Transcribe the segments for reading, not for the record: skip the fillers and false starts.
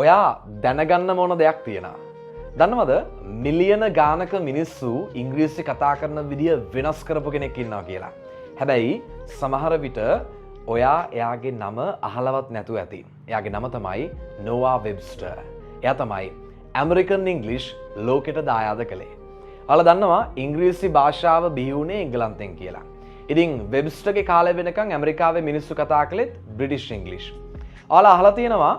ඔයා දැනගන්න මොන දෙයක් තියෙනවා. දන්නවද මිලියන ගානක මිනිස්සු ඉංග්‍රීසි කතා කරන විදිය වෙනස් කරපු කෙනෙක් ඉන්නවා කියලා. හැබැයි සමහර විට ඔයා එයාගේ නම අහලවත් නැතුව ඇති. එයාගේ නම තමයි නෝවා වෙබ්ස්ටර්. එයා තමයි ඇමරිකන් ඉංග්ලිෂ් ලෝකෙට දායාද කළේ. ඔයාලා දන්නවා ඉංග්‍රීසි භාෂාව බිහි වුණේ එංගලන්තෙන් කියලා. ඉතින් වෙබ්ස්ටර්ගේ කාලය වෙනකන් ඇමරිකාවේ මිනිස්සු කතා කළෙත් බ්‍රිටිෂ් ඉංග්ලිෂ්. ඔයාලා අහලා තියෙනවා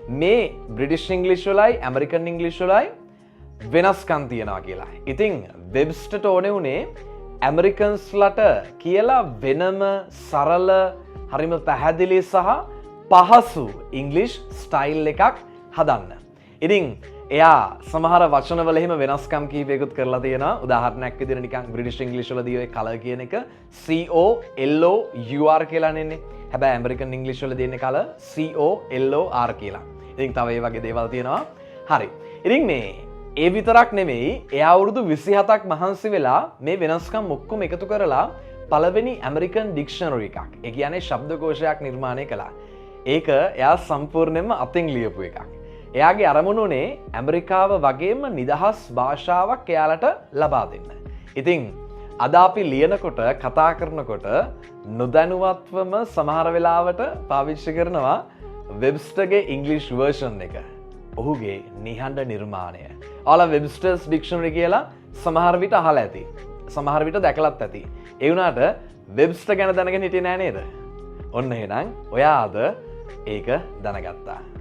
මේ බ්‍රිටිෂ් ඉංග්ලිෂ් වලයි ඇමරිකන් ඉංග්ලිෂ් වලයි වෙනස්කම් තියෙනවා කියලා. ඉතින් වෙබ්ස්ටර්ට ඕනේ උනේ ඇමරිකන්ස්ලට කියලා වෙනම සරල හරිම පැහැදිලි සහ පහසු ඉංග්ලිෂ් ස්ටයිල් එකක් හදන්න. ඉතින් එයා සමහර වචනවල එහෙම වෙනස්කම් කීපයකුත් කරලා තියෙනවා. උදාහරණයක් විදිහට නිකන් බ්‍රිටිෂ් ඉංග්ලිෂ් වලදී ඔය කලර් කියන එක COLOUR කියලා නෙන්නේ. හැබැයි ඇමරිකන් ඉංග්ලිෂ් වල දෙන්නේ කලර් COLOR කියලා. ඉතින් තව ඒ වගේ දේවල් තියෙනවා. හරි. ඉතින් මේ ඒ විතරක් නෙමෙයි එයා අවුරුදු 27ක් මහන්සි වෙලා මේ වෙනස්කම් ඔක්කොම එකතු කරලා පළවෙනි ඇමරිකන් ඩික්ෂනරි එකක්. ඒ කියන්නේ ශබ්දකෝෂයක් නිර්මාණය කළා. ඒක එයා සම්පූර්ණයෙන්ම අතින් ලියපු එකක්. එයාගේ අරමුණ උනේ ඇමරිකාව වගේම නිදහස් භාෂාවක් එයාලට ලබා දෙන්න. ඉතින් අද අපි ලියනකොට කතා කරනකොට නොදැනුවත්වම සමහර වෙලාවට පාවිච්චි කරනවා වෙබ්ස්ටර්ගේ ඉංග්ලිෂ් වර්ෂන් එක. ඔහුගේ නිහඬ නිර්මාණය. ඔයාලා වෙබ්ස්ටර්ස් ඩික්ෂනරි කියලා සමහර විට අහලා ඇති. සමහර විට දැකලත් ඇති. ඒ වුණාට වෙබ්ස්ටර් ගැන දැනගෙන හිටියේ නෑ නේද? ඔන්න එහෙනම් ඔයා අද ඒක දැනගත්තා.